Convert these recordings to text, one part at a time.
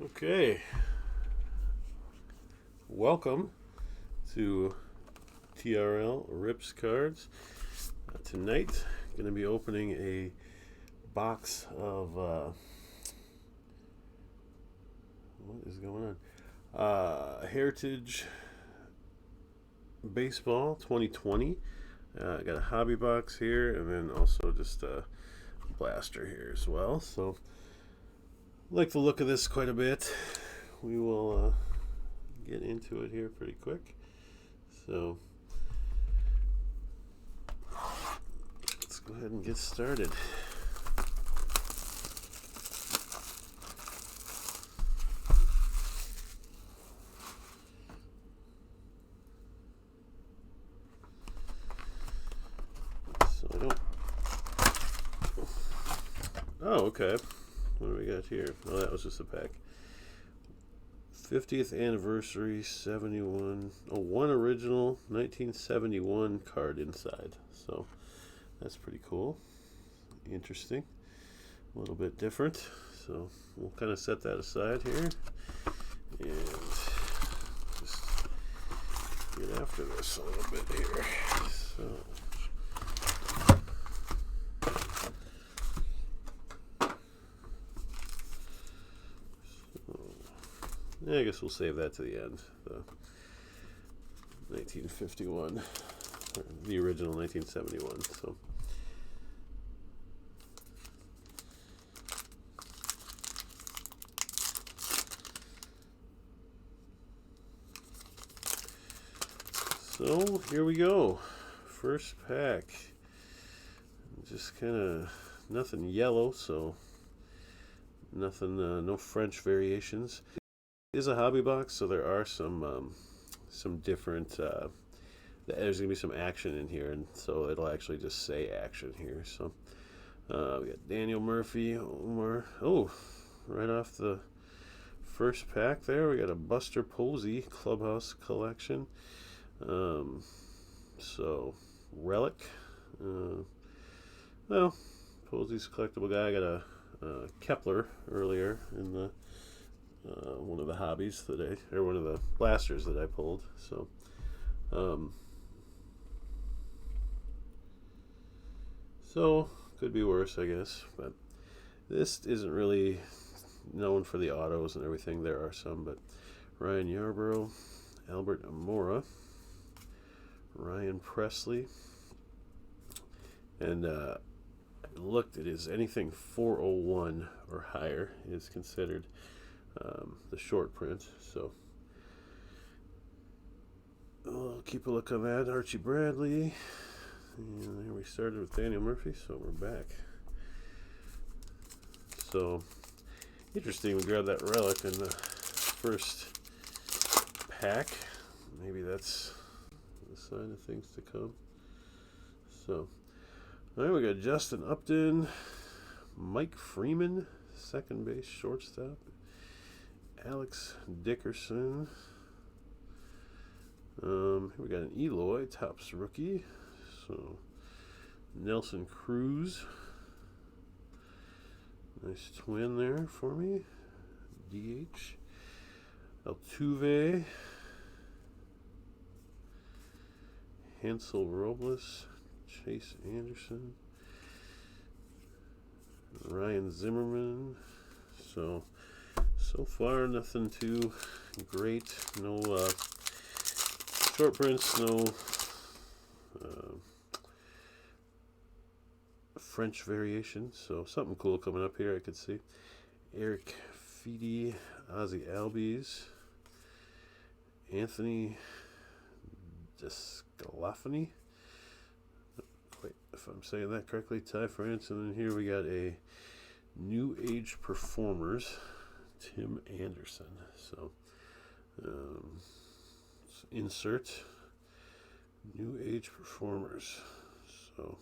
Okay, welcome to TRL Rips Cards. Tonight, going to be opening a box of what is going on? Heritage Baseball 2020. I got a hobby box here, and then also just a blaster here as well. So, like the look of this quite a bit. We will get into it here pretty quick. So let's go ahead and get started. So I don't. Oh, okay. What do we got here? Oh, that was just a pack. 50th anniversary 71. Oh, one original 1971 card inside. So that's pretty cool. Interesting. A little bit different. So we'll kind of set that aside here and just get after this a little bit here. So yeah, I guess we'll save that to the end. The 1951, or the original 1971. So here we go. First pack. Just kind of nothing yellow, so nothing, no French variations. It is a hobby box, so there are some different. There's gonna be some action in here, and so it'll actually just say action here. So we got Daniel Murphy, Omar. Oh, right off the first pack there, we got a Buster Posey Clubhouse Collection. So relic. Well, Posey's a collectible guy. I got a Kepler earlier in the one of the hobbies that or one of the blasters that I pulled. So could be worse, I guess. But this isn't really known for the autos and everything. There are some, but Ryan Yarbrough, Albert Amora, Ryan Presley, and looked at is anything 401 or higher is considered the short print. So we'll keep a look on that. Archie Bradley, and there we started with Daniel Murphy, so we're back. So interesting, we grabbed that relic in the first pack. Maybe that's the sign of things to come. So all right, we got Justin Upton, Mike Freeman, second base, shortstop, Alex Dickerson. Here we got an Eloy, Topps rookie. So Nelson Cruz, nice twin there for me. DH. Altuve, Hansel Robles, Chase Anderson, Ryan Zimmerman. So far nothing too great. No short prints, no French variations. So something cool coming up here I could see. Eric Feedy, Ozzy Albies, Anthony Desclafani. Wait, if I'm saying that correctly, Ty France. And then here we got a New Age Performers, Tim Anderson. So insert New Age Performers. So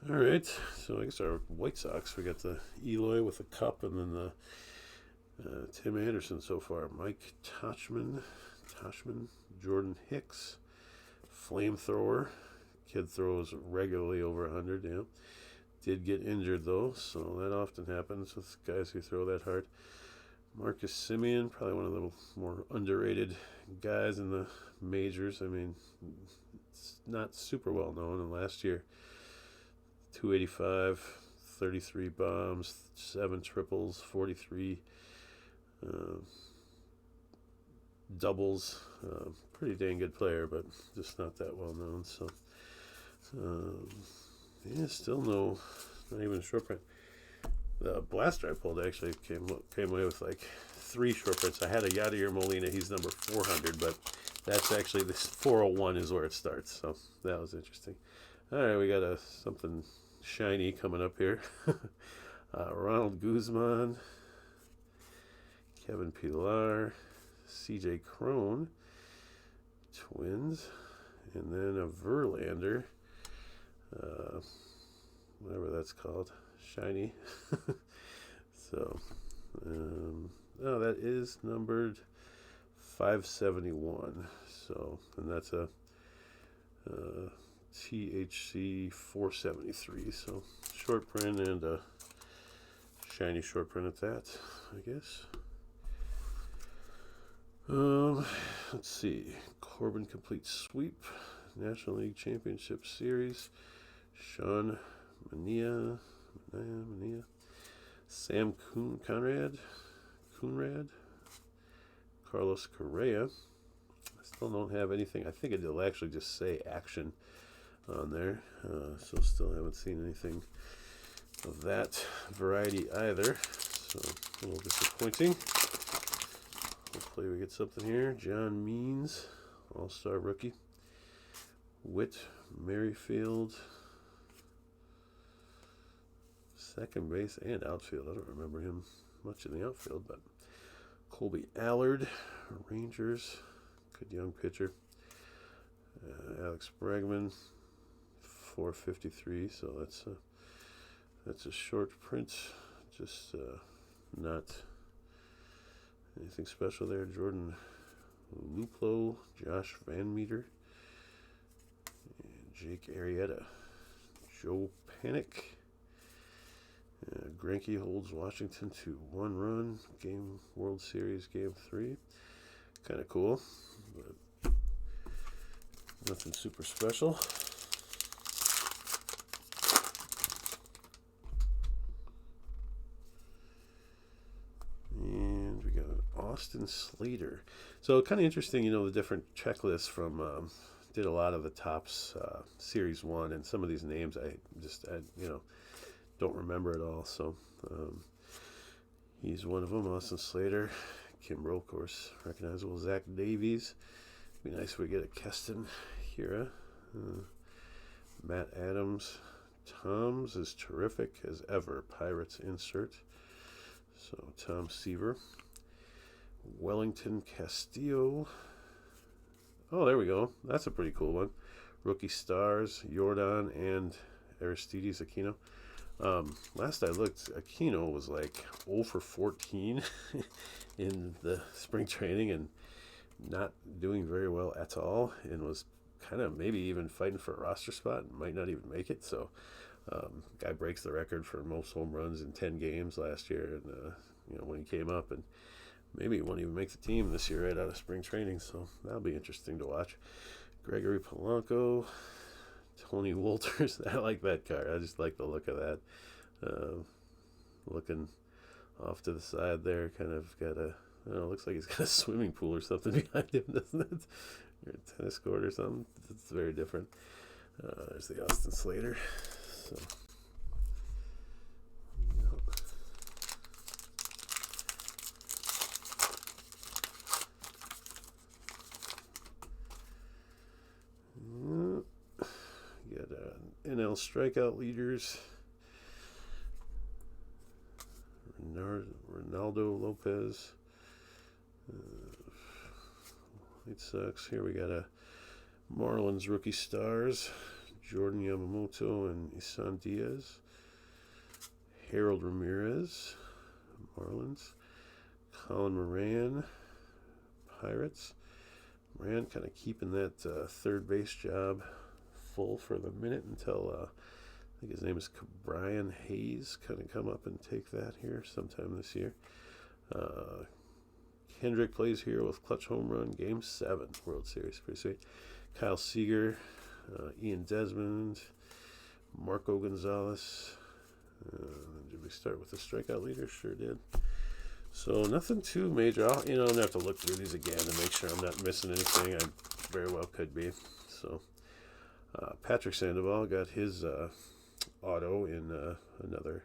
all right, so I guess our White Sox, we got the Eloy with the cup, and then the Tim Anderson so far. Mike Tauchman, Jordan Hicks, Flamethrower. Kid throws regularly over 100, yeah. Did get injured though, so that often happens with guys who throw that hard. Marcus Semien, probably one of the more underrated guys in the majors. I mean, it's not super well known. And last year, 285, 33 bombs, 7 triples, 43 uh, doubles. Pretty dang good player, but just not that well known. So, yeah, still not even a short print. The blaster I pulled actually came away with like 3 short prints. I had a Yadier Molina. He's number 400, but that's actually this 401 is where it starts. So that was interesting. All right, we got something shiny coming up here. Ronald Guzman, Kevin Pillar, CJ Cron, Twins, and then a Verlander, whatever that's called, shiny. So, oh, that is numbered 571. So, and that's a THC 473. So, short print and a shiny short print at that, I guess. Let's see. Corbin Complete Sweep, National League Championship Series. Sean Mania, Sam Coonrad, Carlos Correa. I still don't have anything. I think it'll actually just say action on there. So still haven't seen anything of that variety either. So a little disappointing. Hopefully we get something here. John Means, All-Star rookie. Whit Merrifield, second base and outfield. I don't remember him much in the outfield, but Colby Allard, Rangers, good young pitcher. Alex Bregman, 453. So that's a short print. Just not anything special there. Jordan Luplow, Josh Van Meter, Jake Arrieta, Joe Panic. Greinke holds Washington to 1 run. World Series Game 3. Kind of cool, but nothing super special. And we got an Austin Slater. So kind of interesting, the different checklists from did a lot of the Topps Series 1, and some of these names I don't remember at all. So he's one of them. Austin Slater, Kimbrel, of course, recognizable. Zach Davies. Be nice if we get a Keston Hiura. Matt Adams. Tom's is terrific as ever. Pirates insert. So Tom Seaver. Wellington Castillo. Oh, there we go. That's a pretty cool one. Rookie stars, Jordan and Aristides Aquino. Last I looked, Aquino was like 0 for 14 in the spring training and not doing very well at all, and was kind of maybe even fighting for a roster spot and might not even make it. So guy breaks the record for most home runs in 10 games last year, and when he came up, and maybe he won't even make the team this year right out of spring training. So that'll be interesting to watch. Gregory Polanco, Tony Wolters. I like that card. I just like the look of that. Looking off to the side there, kind of got looks like he's got a swimming pool or something behind him, doesn't it? Or a tennis court or something. It's very different. There's the Austin Slater. So, got NL strikeout leaders. Ronaldo Lopez. White Sox. Here we got a Marlins rookie stars. Jordan Yamamoto and Isan Diaz. Harold Ramirez, Marlins. Colin Moran, Pirates. Moran kind of keeping that third base job full for the minute until I think his name is Brian Hayes. Kind of come up and take that here sometime this year. Hendrick plays here with clutch home run, Game 7, World Series. Pretty sweet. Kyle Seager, Ian Desmond, Marco Gonzalez. Did we start with the strikeout leader? Sure did. So nothing too major. I'm going to have to look through these again to make sure I'm not missing anything. I very well could be. So Patrick Sandoval got his auto in another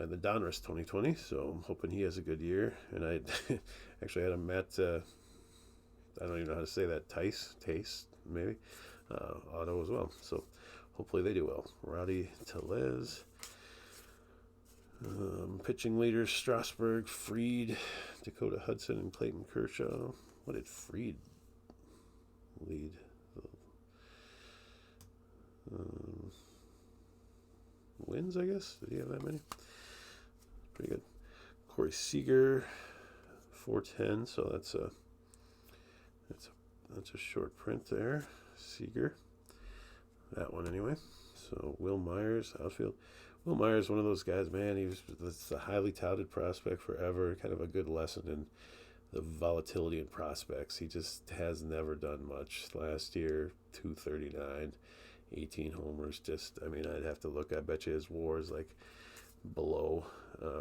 in the Donruss 2020, so I'm hoping he has a good year. And I actually had him at, I don't even know how to say that, Taste, maybe, auto as well. So hopefully they do well. Rowdy Tellez. Pitching leaders, Strasburg, Fried, Dakota Hudson, and Clayton Kershaw. What did Fried lead? Wins, I guess? Did he have that many? Pretty good. Corey Seager, 410. So that's a short print there. Seager, that one anyway. So Will Myers, outfield. Will Myers, one of those guys, man. He was a highly touted prospect forever. Kind of a good lesson in the volatility in prospects. He just has never done much. Last year, 239, 18 homers. I'd have to look. I bet you his WAR is like below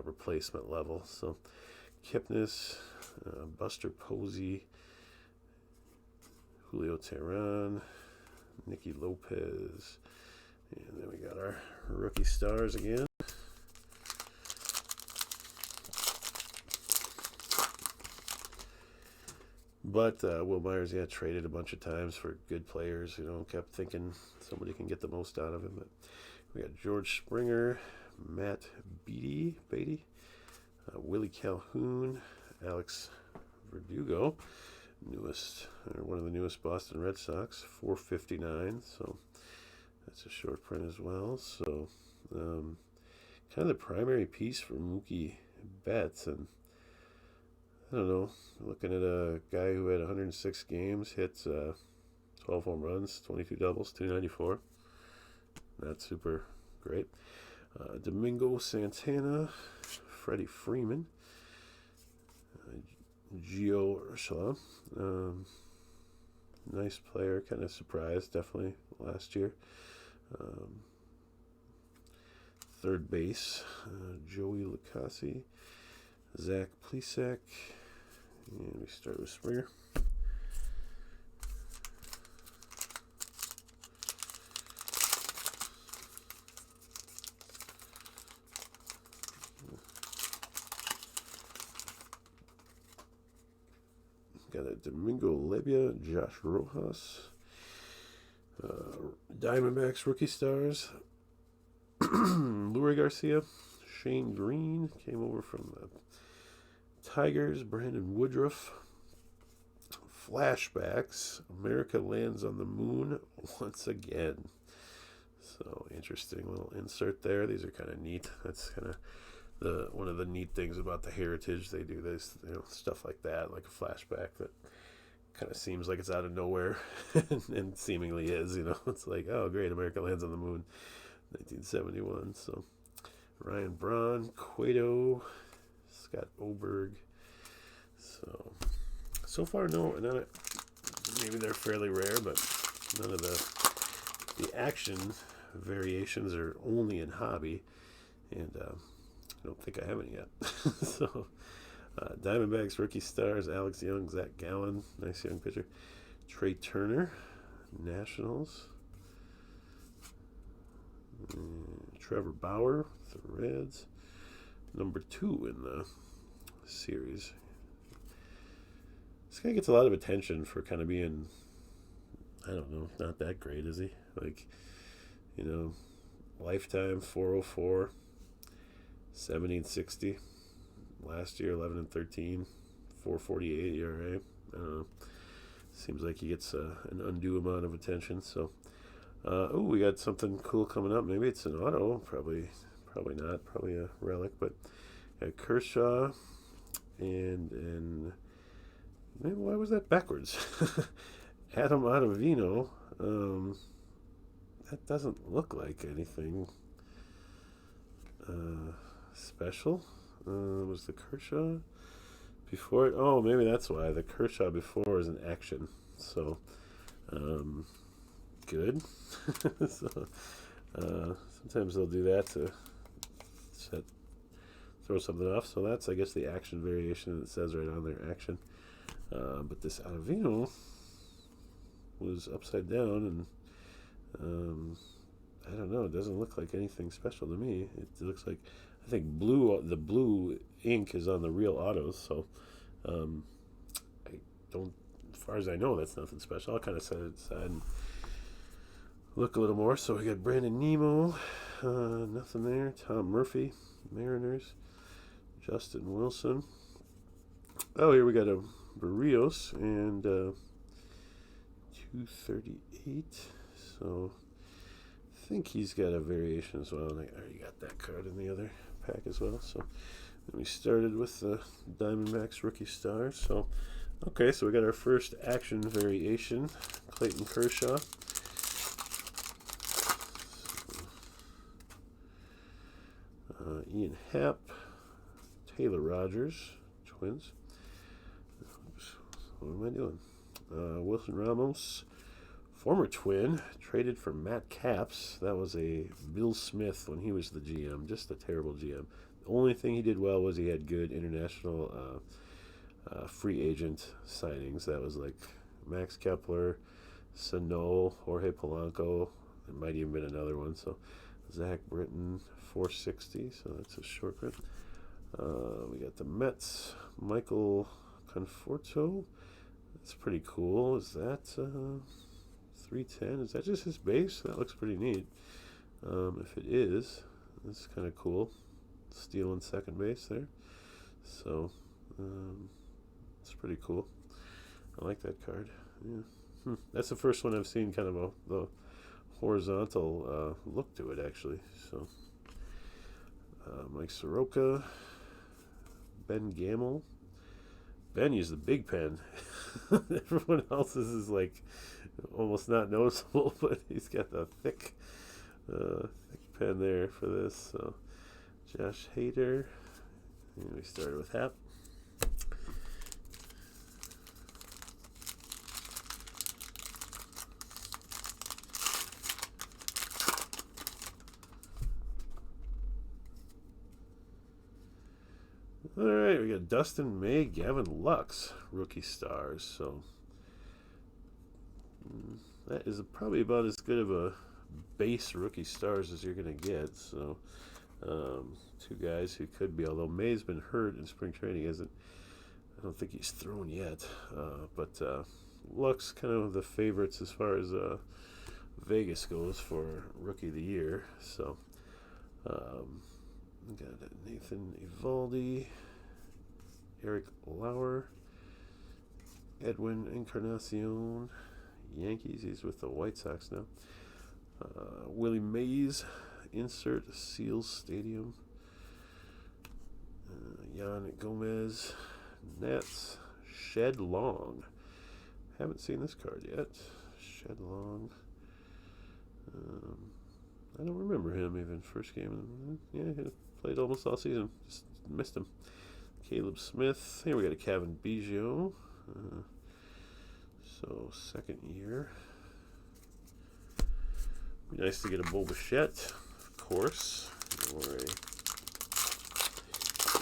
replacement level. So Kipnis, Buster Posey, Julio Teheran, Nicky Lopez, and then we got our rookie stars again. But Will Myers, traded a bunch of times for good players. Kept thinking somebody can get the most out of him. But we got George Springer, Matt Beatty, Willie Calhoun, Alex Verdugo, one of the newest Boston Red Sox, 459. So that's a short print as well. So kind of the primary piece for Mookie Betts. And I don't know, looking at a guy who had 106 games, hits 12 home runs, 22 doubles, 294. Not super great. Domingo Santana, Freddie Freeman, Gio Urshela. Nice player, kind of surprised, definitely, last year. Third base, Joey Lucasi, Zach Plesac, and we start with Springer. Got a Domingo Lebia, Josh Rojas, Diamondbacks rookie stars, Lurie Garcia, Shane Green came over from the Tigers, Brandon Woodruff. Flashbacks, America lands on the moon once again. So interesting little insert there. These are kind of neat. That's kind of one of the neat things about the Heritage. They do this, stuff like that, like a flashback that kind of seems like it's out of nowhere, and seemingly is. It's like, oh great, America lands on the moon, 1971. So Ryan Braun, Cueto, Scott Oberg. So far, maybe they're fairly rare, but none of the action variations are only in hobby, and I don't think I have any yet. So Diamondbacks rookie stars, Alex Young, Zach Gallen, nice young pitcher. Trey Turner, Nationals. Trevor Bauer, the Reds. Number 2 in the series. This guy gets a lot of attention for kind of being, I don't know, not that great, is he? Like, lifetime 404, 1760. Last year, 11-13, 448 ERA. I don't know. Seems like he gets an undue amount of attention. So, we got something cool coming up. Maybe it's an auto. Probably not. Probably a relic. But Kershaw and maybe, why was that backwards? Adam Ottavino. That doesn't look like anything special. Was the Kershaw? before it. Oh, maybe that's why the Kershaw before is an action. So, good. So, sometimes they'll do that to set, throw something off. So that's, I guess, the action variation that says right on there, action. But this Avino was upside down, and I don't know. It doesn't look like anything special to me. It looks like, I think the blue ink is on the real autos. So I don't, as far as I know, that's nothing special. I'll kind of set it aside and look a little more. So we got Brandon Nemo, nothing there. Tom Murphy, Mariners. Justin Wilson. Oh, here we got a Barrios and 238. So I think he's got a variation as well. And I already got that card in the other pack as well. So then we started with the Diamondbacks rookie stars. So okay, so we got our first action variation, Clayton Kershaw. Ian Happ, Taylor Rogers, Twins. Oops, what am I doing? Wilson Ramos, former Twin, traded for Matt Capps. That was a Bill Smith when he was the GM. Just a terrible GM. The only thing he did well was he had good international free agent signings. That was like Max Kepler, Sano, Jorge Polanco. There might even been another one. So Zach Britton, 460. So that's a short print. We got the Mets, Michael Conforto. That's pretty cool. Is that 310? Is that just his base? That looks pretty neat. If it is, that's kind of cool. Stealing second base there. So it's pretty cool. I like that card. Yeah. That's the first one I've seen kind of the horizontal look to it, actually. So Mike Soroka, Ben Gamel. Ben used the big pen. Everyone else's is like almost not noticeable, but he's got the thick pen there for this. So Josh Hader. And we started with Happ. All right, we got Dustin May, Gavin Lux, rookie stars. So that is probably about as good of a base rookie stars as you're going to get. So two guys who could be, although May's been hurt in spring training, I don't think he's thrown yet. But Lux kind of the favorites as far as Vegas goes for rookie of the year. So we got Nathan Eovaldi, Eric Lauer, Edwin Encarnacion, Yankees. He's with the White Sox now. Willie Mays, insert Seals Stadium. Yan Gomez, Nats, Shed Long. Haven't seen this card yet. Shed Long. I don't remember him even first game. Yeah, he played almost all season. Just missed him. Caleb Smith. Here we got a Kevin Biggio. So second year. Be nice to get a Bo Bichette, of course, or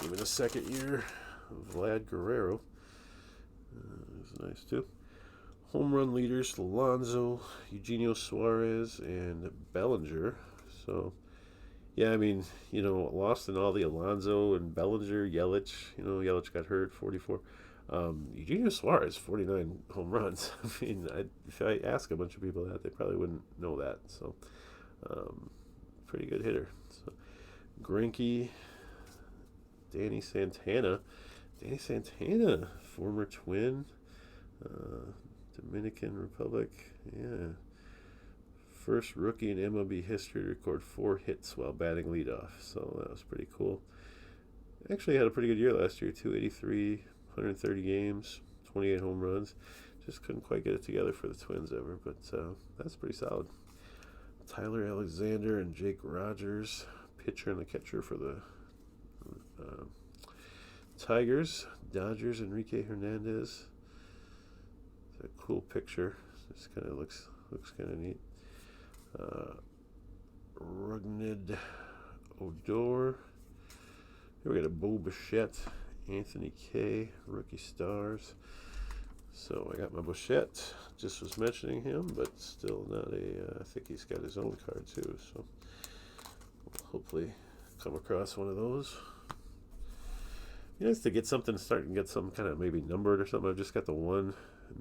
even a second year Vlad Guerrero. It's nice too. Home run leaders: Alonso, Eugenio Suarez, and Bellinger. So, yeah, I mean, lost in all the Alonso and Bellinger, Yelich. Yelich got hurt, 44. Eugenio Suarez, 49 home runs. I mean, if I ask a bunch of people that, they probably wouldn't know that. So, pretty good hitter. So, Greinke, Danny Santana. Danny Santana, former Twin, Dominican Republic. Yeah. First rookie in MLB history to record 4 hits while batting leadoff. So that was pretty cool. Actually had a pretty good year last year. 283, 130 games, 28 home runs. Just couldn't quite get it together for the Twins ever, but that's pretty solid. Tyler Alexander and Jake Rogers, pitcher and the catcher for the Tigers. Dodgers, Enrique Hernandez. It's a cool picture. This kind of looks kind of neat. Rugned Odor. Here we got a Bo Bichette, Anthony K, rookie stars. So I got my Bichette. Just was mentioning him, but still not a. I think he's got his own card too. So we'll hopefully come across one of those. Nice to get something, start and get some kind of maybe numbered or something. I've just got the one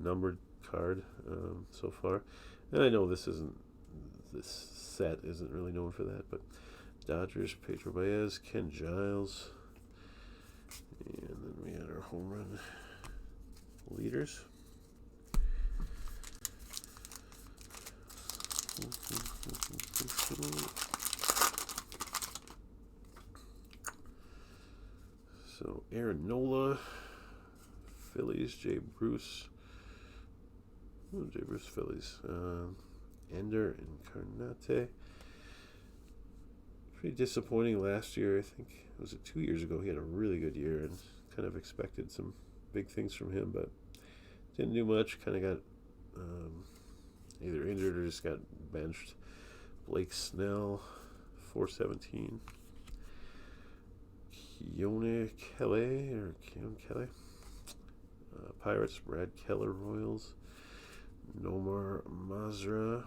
numbered card so far, and I know this set isn't really known for that, but Dodgers, Pedro Baez, Ken Giles, and then we had our home run leaders. So Aaron Nola, Phillies, Jay Bruce. Jay Bruce, Phillies. Ender Incarnate. Pretty disappointing last year. I think was it 2 years ago. He had a really good year and kind of expected some big things from him, but didn't do much. Kind of got either injured or just got benched. Blake Snell, 417. Keone Kelly Pirates, Brad Keller, Royals. Nomar Mazara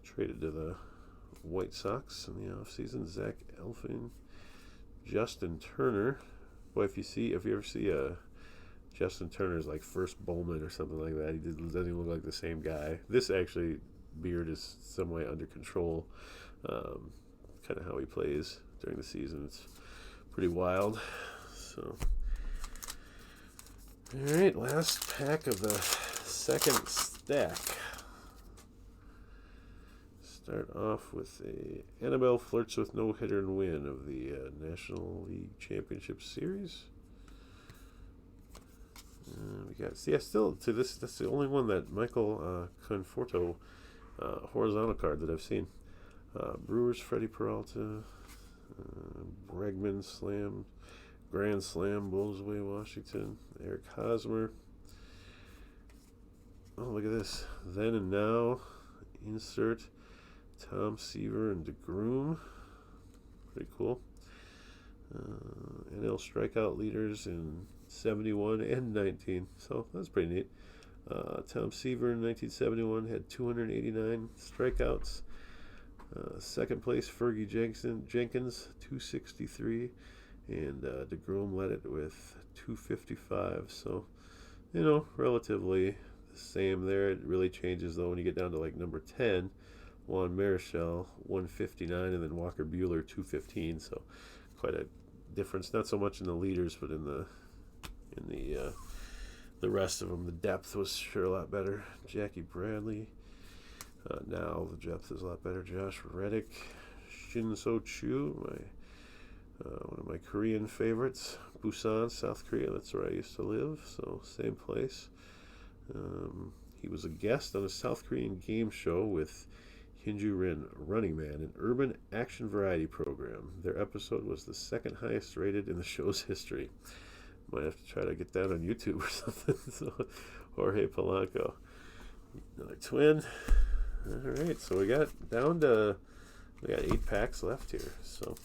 traded to the White Sox in the offseason. Zach Eflin, Justin Turner. Boy, if you ever see Justin Turner's like first Bowman or something like that, he doesn't even look like the same guy. This actually beard is some way under control. Kind of how he plays during the season. It's pretty wild. So, all right, last pack of the second stack. Start off with a Annabelle Flirts with No Hitter and Win of the National League Championship Series. We got still to this. That's the only one that Michael Conforto horizontal card that I've seen. Brewers, Freddie Peralta, Bregman Slam, Grand Slam, Bulls away Washington, Eric Hosmer. Oh, look at this. Then and Now, insert Tom Seaver and DeGrom. Pretty cool. NL strikeout leaders in 71 and 19. So that's pretty neat. Tom Seaver in 1971 had 289 strikeouts. Second place, Fergie Jenkins, 263. And DeGrom led it with 255. So, relatively the same there. It really changes, though, when you get down to like number 10. Juan Marichal, 159, and then Walker Buehler, 215. So, quite a difference. Not so much in the leaders, but in the rest of them. The depth was sure a lot better. Jackie Bradley. Now the depth is a lot better. Josh Reddick, Shin So Chu, one of my Korean favorites. Busan, South Korea. That's where I used to live. So same place. He was a guest on a South Korean game show with Hinju Rin, Running Man, an urban action variety program. Their episode was the second highest rated in the show's history. Might have to try to get that on YouTube or something. So, Jorge Polanco. Another twin. All right, so we got 8 packs left here. So,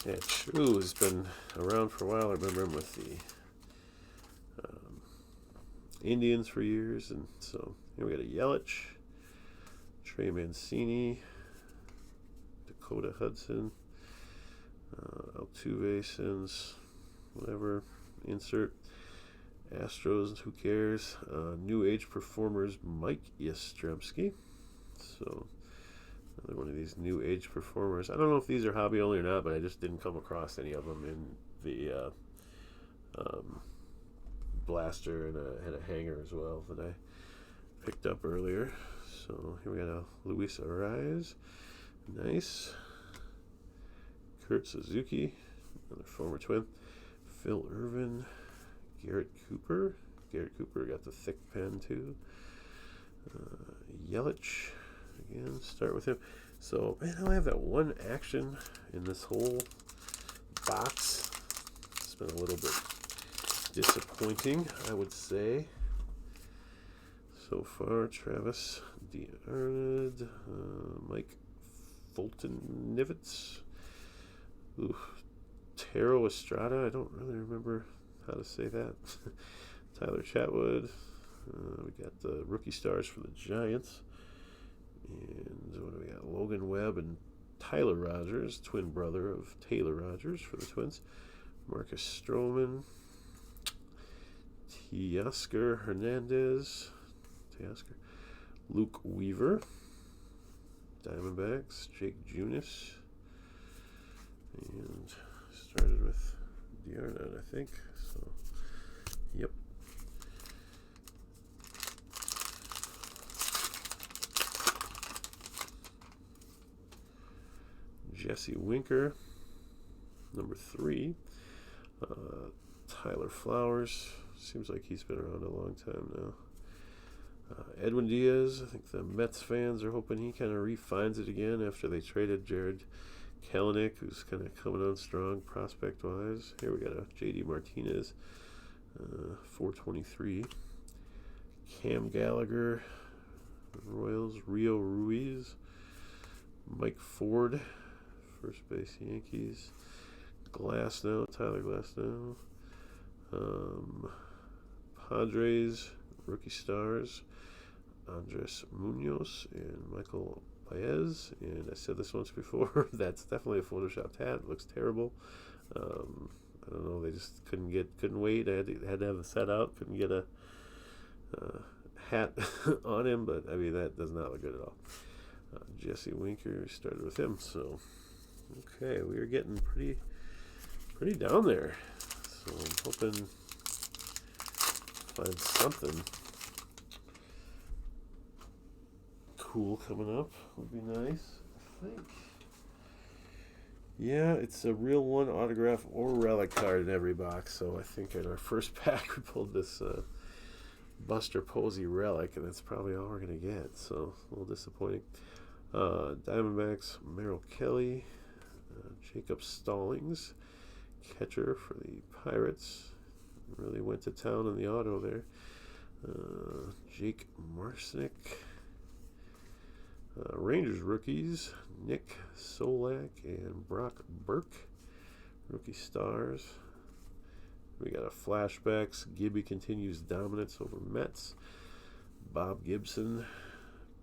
yeah, Chu has been around for a while. I remember him with the Indians for years, and so here we got a Yelich, Trey Mancini, Dakota Hudson, Altuve, Sins, whatever, insert, Astros, who cares, New Age Performers, Mike Yastrzemski. So another one of these New Age Performers. I don't know if these are hobby only or not, but I just didn't come across any of them in the blaster, and had a hanger as well that I picked up earlier. So here we got a Luis Arraez, nice. Kurt Suzuki, another former twin. Phil Irvin, Garrett Cooper. Garrett Cooper got the thick pen too. Yelich, again, start with him. So, man, I have that one action in this whole box. It's been a little bit disappointing, I would say. So far, Travis D'Arnaud, Mike Fulton Nivitz, Taro Estrada, I don't really remember how to say that. Tyler Chatwood, we got the rookie stars for the Giants. And what do we got? Logan Webb and Tyler Rogers, twin brother of Taylor Rogers for the Twins. Marcus Stroman, Teoscar Hernandez, Luke Weaver, Diamondbacks, Jake Junis, and started with D'Arnaud, I think. So, yep. Jesse Winker, number 3. Tyler Flowers, seems like he's been around a long time now. Edwin Diaz, I think the Mets fans are hoping he kind of refines it again after they traded Jared Kelenic, who's kind of coming on strong prospect-wise. Here we got a J.D. Martinez, 423. Cam Gallagher, Royals. Rio Ruiz. Mike Ford, first base Yankees. Glasnow, Tyler Glasnow. Padres, rookie stars. Andres Munoz and Michael Baez. And I said this once before, that's definitely a photoshopped hat. It looks terrible. I don't know, they just couldn't wait. I had to have the set out. Couldn't get a hat on him, but I mean, that does not look good at all. Jesse Winker, started with him. So, okay, we are getting pretty down there. So I'm hoping to find something cool coming up. Would be nice, I think. Yeah, it's a real one autograph or relic card in every box. So I think in our first pack we pulled this Buster Posey relic, and that's probably all we're going to get. So a little disappointing. Diamondbacks, Merrill Kelly, Jacob Stallings, catcher for the Pirates. Really went to town on the auto there. Jake Marsnick. Rangers rookies, Nick Solak and Brock Burke. Rookie stars. We got a flashbacks. Gibby continues dominance over Mets. Bob Gibson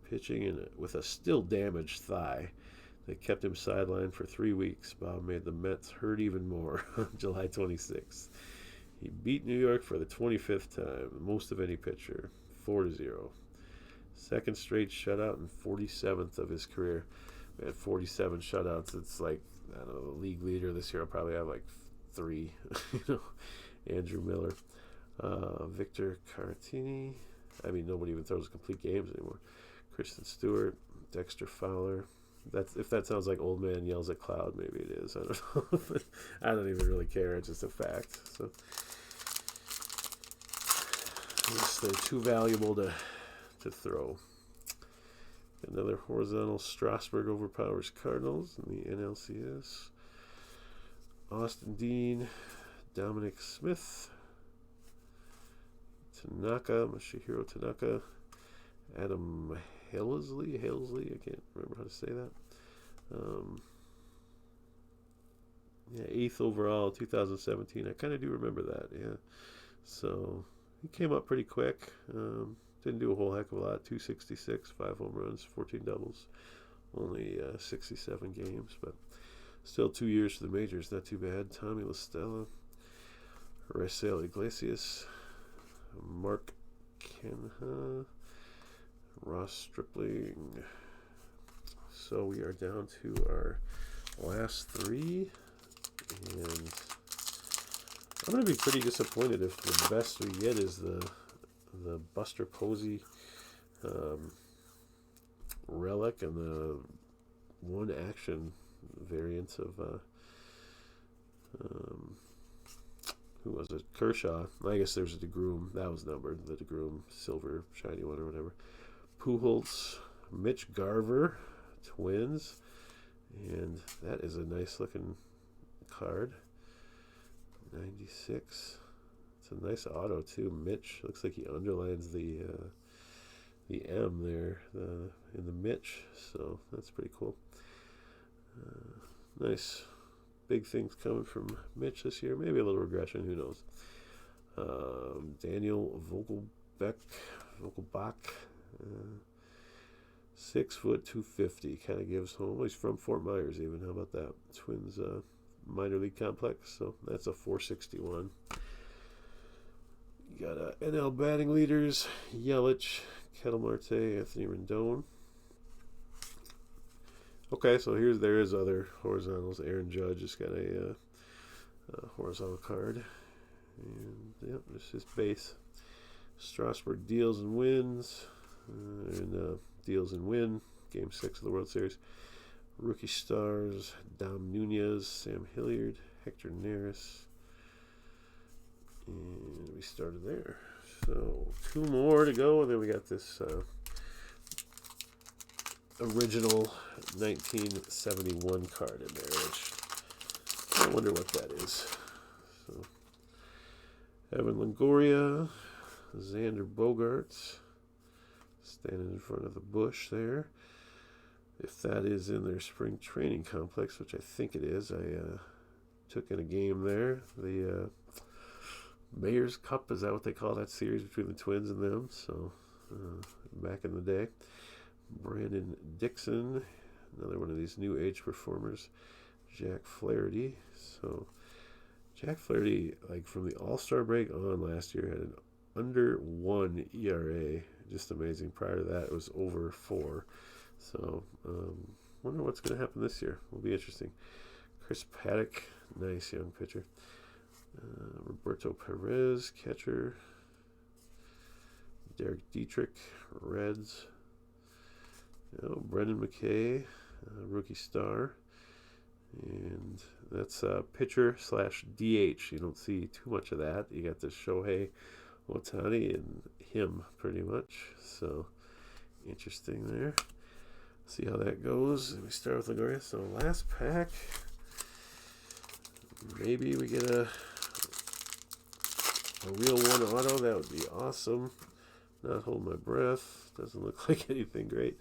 pitching with a still damaged thigh that kept him sidelined for 3 weeks. Bob made the Mets hurt even more on July 26th. He beat New York for the 25th time, most of any pitcher, 4-0. Second straight shutout and 47th of his career. We had 47 shutouts. It's like, I don't know, the league leader this year will probably have like 3. Andrew Miller. Victor Caratini. I mean, nobody even throws complete games anymore. Kristen Stewart. Dexter Fowler. If that sounds like old man yells at cloud, maybe it is. I don't know. But I don't even really care. It's just a fact. So they're too valuable to throw. Another horizontal. Strasburg overpowers Cardinals in the NLCS. Austin Dean, Dominic Smith, Tanaka, Masahiro Tanaka, Adam Halesley, I can't remember how to say that. 8th overall, 2017. I kind of do remember that, yeah. So he came up pretty quick. Didn't do a whole heck of a lot. 266, 5 home runs, 14 doubles. Only 67 games, but still 2 years to the majors. Not too bad. Tommy La Stella, Raisel Iglesias, Mark Canha, Ross Stripling. So we are down to our last 3, and I'm going to be pretty disappointed if the best we get is the Buster Posey relic and the one action variant of who was it? Kershaw. I guess there's a DeGrom. That was numbered. The DeGrom silver shiny one or whatever. Pujols, Mitch Garver, Twins. And that is a nice looking card. 96. It's a nice auto too. Mitch looks like he underlines the M there in the Mitch, so that's pretty cool. Nice big things coming from Mitch this year. Maybe a little regression, who knows. Daniel Vogelbach, 6 foot 250, kind of gives home. He's from Fort Myers even. How about that? Twins minor league complex, so that's a 461. You got NL batting leaders: Yelich, Ketel Marte, Anthony Rendon. Okay, so there is other horizontals. Aaron Judge has got a horizontal card. And yep, it's just base. Strasburg deals and wins. Deals and win. Game 6 of the World Series. Rookie stars: Dom Nunez, Sam Hilliard, Hector Neris. And we started there. So 2 more to go, and then we got this original 1971 card in there, which I wonder what that is. So Evan Longoria, Xander Bogaerts, standing in front of the bush there. If that is in their spring training complex, which I think it is. I took in a game there. The Mayor's Cup, is that what they call that series between the Twins and them? So back in the day. Brandon Dixon, another one of these new age performers. Jack Flaherty. So Jack Flaherty, like from the All-Star break on last year, had an under 1 ERA. Just amazing. Prior to that, it was over 4. So wonder what's going to happen this year. Will be interesting. Chris Paddock, nice young pitcher. Roberto Perez, catcher. Derek Dietrich, Reds. Brendan McKay, rookie star. And that's pitcher / DH. You don't see too much of that. You got the Shohei Ohtani and him pretty much. So interesting there. See how that goes. We start with Longoria. So last pack. Maybe we get a real one auto. That would be awesome. Not hold my breath. Doesn't look like anything great.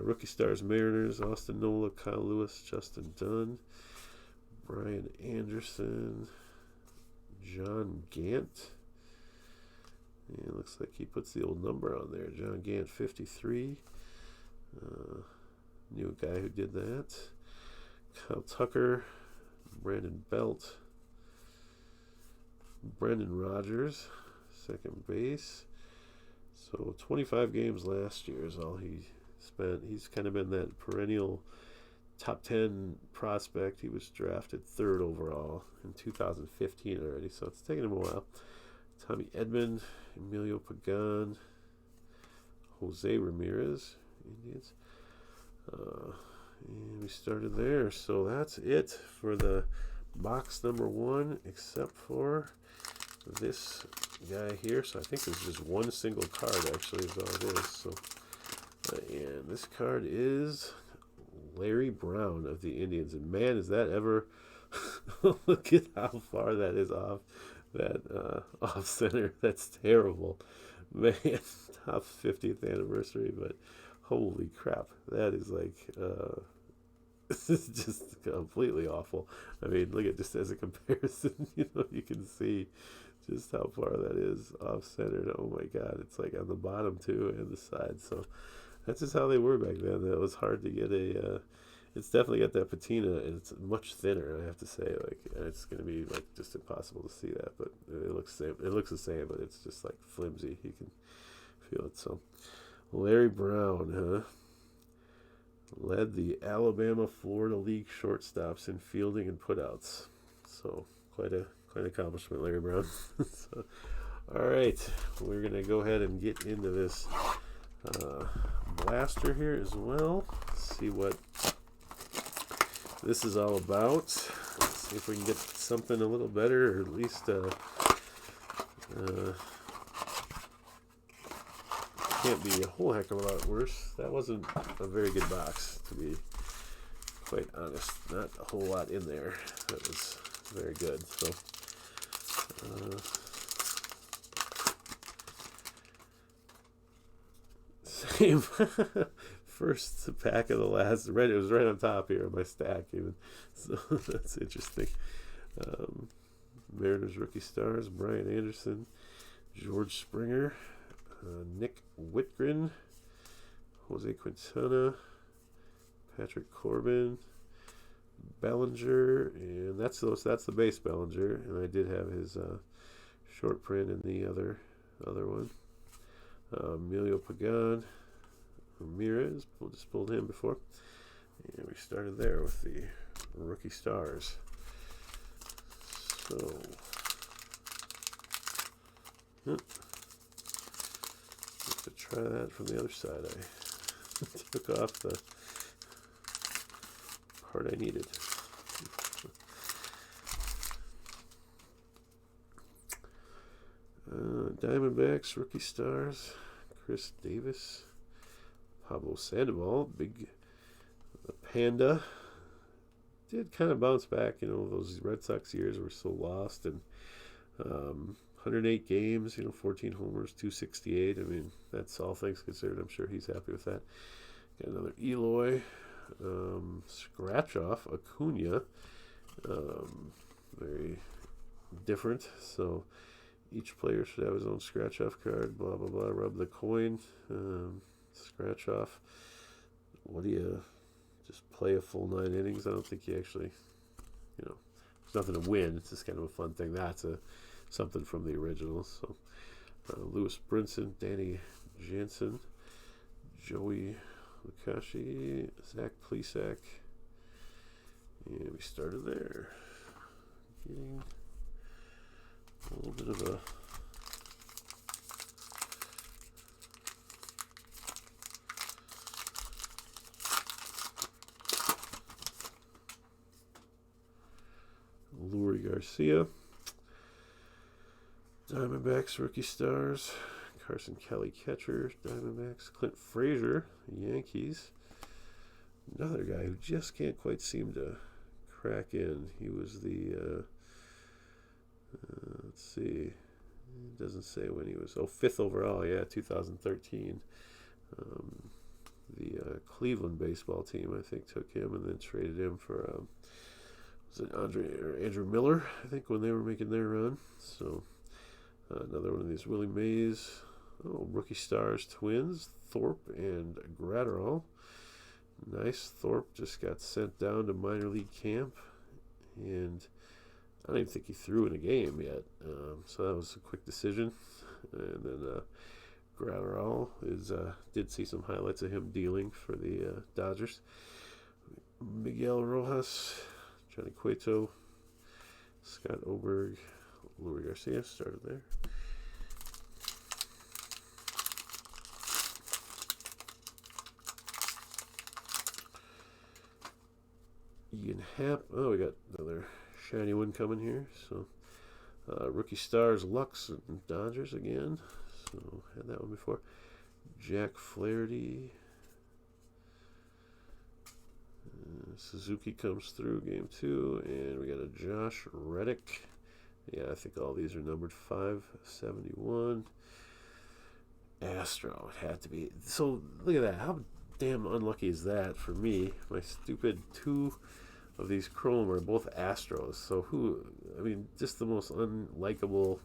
Rookie stars: Mariners, Austin Nola, Kyle Lewis, Justin Dunn, Brian Anderson, John Gant. And it looks like he puts the old number on there. John Gant, 53. Knew a guy who did that. Kyle Tucker, Brandon Belt, Brendan Rodgers, second base. So 25 games last year is all he spent. He's kind of been that perennial top 10 prospect. He was drafted 3rd overall in 2015 already, so it's taken him a while. Tommy Edman, Emilio Pagan, Jose Ramirez, Indians. And we started there. So that's it for the box number 1, except for this guy here. So I think there's just one single card, actually, is all it is. So, and this card is Larry Brown of the Indians. And man, is that ever... Look at how far that is off that off center. That's terrible. Man, top 50th anniversary, but holy crap, that is like this is just completely awful. I mean, look at, just as a comparison, you can see just how far that is off centered. Oh my god, it's like on the bottom too and the side. So that's just how they were back then. It was hard to get a it's definitely got that patina, and it's much thinner, I have to say. Like, it's going to be like just impossible to see that, but it looks the same, but it's just like flimsy. You can feel it. So Larry Brown, led the Alabama-Florida League shortstops in fielding and putouts. So quite an accomplishment, Larry Brown. So, all right, we're going to go ahead and get into this blaster here as well. See what this is all about. Let's see if we can get something a little better, or at least can't be a whole heck of a lot worse. That wasn't a very good box, to be quite honest. Not a whole lot in there. That was very good. So, same. First pack of the last. Right, it was right on top here of my stack, even. So that's interesting. Mariners rookie stars: Brian Anderson, George Springer, Nick Whitgren, Jose Quintana, Patrick Corbin, Bellinger, and that's the base Bellinger, and I did have his short print in the other one. Emilio Pagan, Ramirez, just pulled him before, and we started there with the rookie stars. So, to try that from the other side, I took off the part I needed. Diamondbacks rookie stars: Chris Davis, Pablo Sandoval, big Panda. Did kind of bounce back, those Red Sox years were so lost, and 108 games, 14 homers, 268. I mean, that's all things considered. I'm sure he's happy with that. Got another Eloy, scratch off Acuna, very different. So each player should have his own scratch off card. Blah blah blah. Rub the coin, scratch off. What do you? Just play a full 9 innings. I don't think you actually, there's nothing to win. It's just kind of a fun thing. That's something from the original. So, Lewis Brinson, Danny Jansen, Joey Lukashi, Zach Plesac, and we started there. Getting a little bit of a Leury Garcia, Diamondbacks rookie stars: Carson Kelly, catcher, Diamondbacks; Clint Frazier, Yankees. Another guy who just can't quite seem to crack in. He was the let's see, it doesn't say when he was. 5th overall, 2013. The Cleveland baseball team, I think, took him and then traded him for was it Andrew Miller, I think, when they were making their run. So another one of these Willie Mays. Rookie stars: Twins, Thorpe and Gratterall. Nice. Thorpe just got sent down to minor league camp, and I don't even think he threw in a game yet. So that was a quick decision. And then Gratterall did see some highlights of him dealing for the Dodgers. Miguel Rojas, Johnny Cueto, Scott Oberg, Leury Garcia started there. Ian Happ. We got another shiny one coming here. So, rookie stars: Lux and Dodgers again. So, had that one before. Jack Flaherty. Suzuki comes through game 2, and we got a Josh Reddick. Yeah, I think all these are numbered 571. Astro, it had to be. So look at that. How damn unlucky is that for me? My stupid 2 of these Chrome are both Astros. So just the most unlikable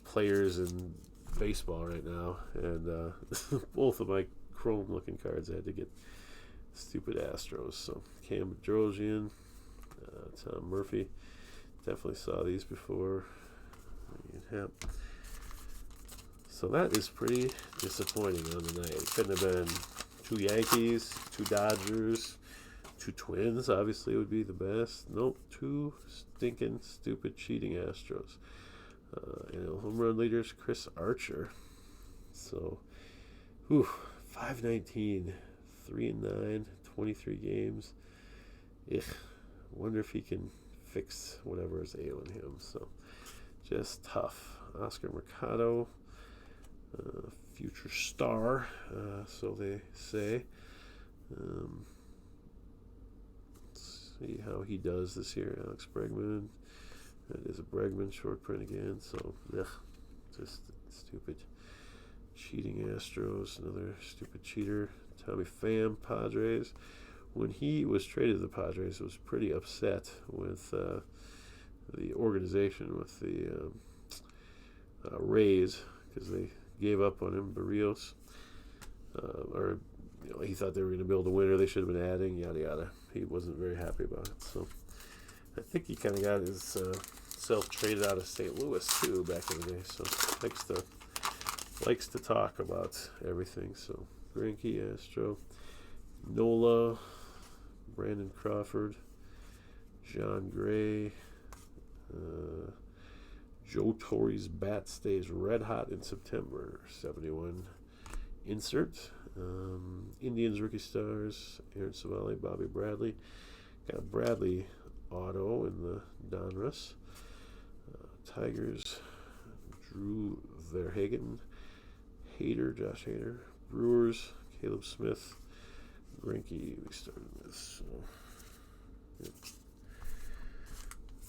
players in baseball right now. And both of my Chrome looking cards I had to get stupid Astros. So Cam Bedrosian, Tom Murphy, definitely saw these before. So that is pretty disappointing on the night. It couldn't have been 2 Yankees, 2 Dodgers, 2 Twins. Obviously, would be the best. Nope, 2 stinking, stupid, cheating Astros. Home run leaders: Chris Archer. So, 519. 3-9, 23 games. Wonder if he can fix whatever is ailing him. So, just tough. Oscar Mercado, future star, so they say. Let's see how he does this year. Alex Bregman. That is a Bregman short print again, so just stupid. Cheating Astros, another stupid cheater. Tommy Pham, Padres. When he was traded to the Padres, was pretty upset with the organization, with the Rays, because they gave up on him. Barrios, or he thought they were going to build a winner. They should have been adding, yada yada. He wasn't very happy about it. So I think he kind of got his self traded out of St. Louis too back in the day. So likes to talk about everything. So Greinke, Astro, Nola, Brandon Crawford, John Gray. Joe Torre's bat stays red hot in September. 71 insert. Indians rookie stars. Aaron Savali, Bobby Bradley. Got a Bradley auto in the Donruss. Tigers. Drew Verhagen. Josh Hader. Brewers. Caleb Smith. Greinke. We started this. So, yeah.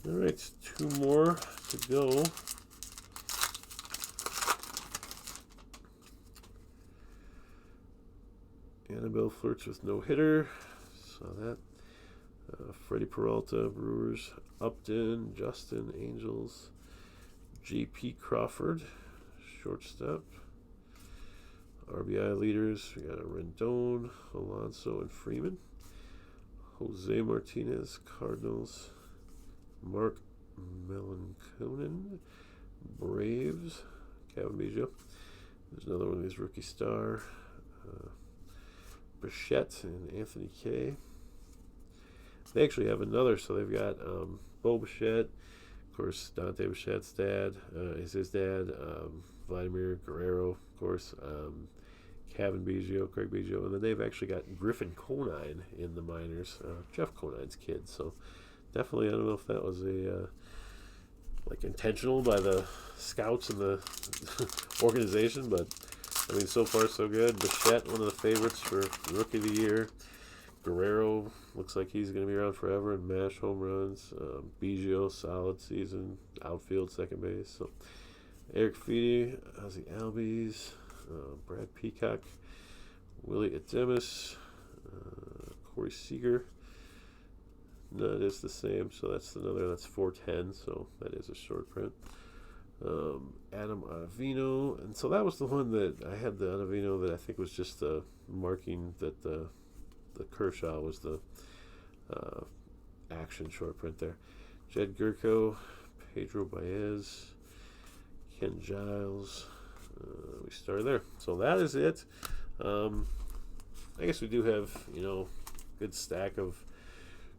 All right, 2 more to go. Annabelle flirts with no hitter. Saw that. Freddie Peralta, Brewers. Upton, Justin, Angels. J.P. Crawford, shortstop. RBI leaders, we got a Rendon, Alonso, and Freeman. Jose Martinez, Cardinals. Mark Melanconin, Braves. Kevin Biggio. There's another one of these rookie star. Bichette and Anthony Kay. They actually have another, so they've got Bo Bichette. Of course, Dante Bichette's dad is his dad. Vladimir Guerrero, of course. Kevin Biggio, Craig Biggio. And then they've actually got Griffin Conine in the minors. Jeff Conine's kid. So definitely, I don't know if that was a intentional by the scouts and the organization, but I mean, so far so good. Bichette, one of the favorites for Rookie of the Year. Guerrero looks like he's going to be around forever and mash home runs. Biggio, solid season. Outfield, second base. So Eric Feedy, Ozzie Albies, Brad Peacock, Willie Ademis, Corey Seager. No, it is the same, so that's 410, so that is a short print. Adam Ottavino, and so that was the one that I had, the Ottavino, that I think was just the marking that the Kershaw was the action short print there. Jed Gurko, Pedro Baez, Ken Giles. We started there, so that is it. I guess we do have good stack of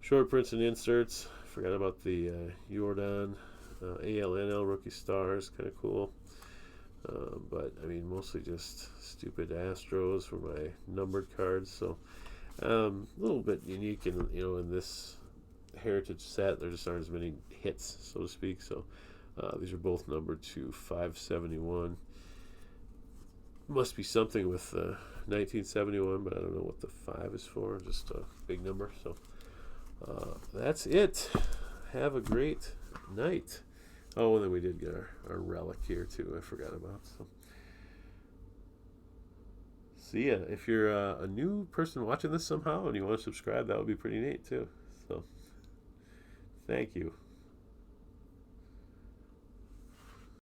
short prints and inserts. Forgot about the Jordan ALNL rookie stars, kind of cool. But I mean, mostly just stupid Astros for my numbered cards. So a little bit unique in this heritage set. There just aren't as many hits, so to speak. So these are both numbered to 571. Must be something with 1971, but I don't know what the 5 is for. Just a big number. So that's it. Have a great night. Oh, and then we did get our relic here too. I forgot about. So see ya. If you're a new person watching this somehow and you want to subscribe, that would be pretty neat too. So thank you.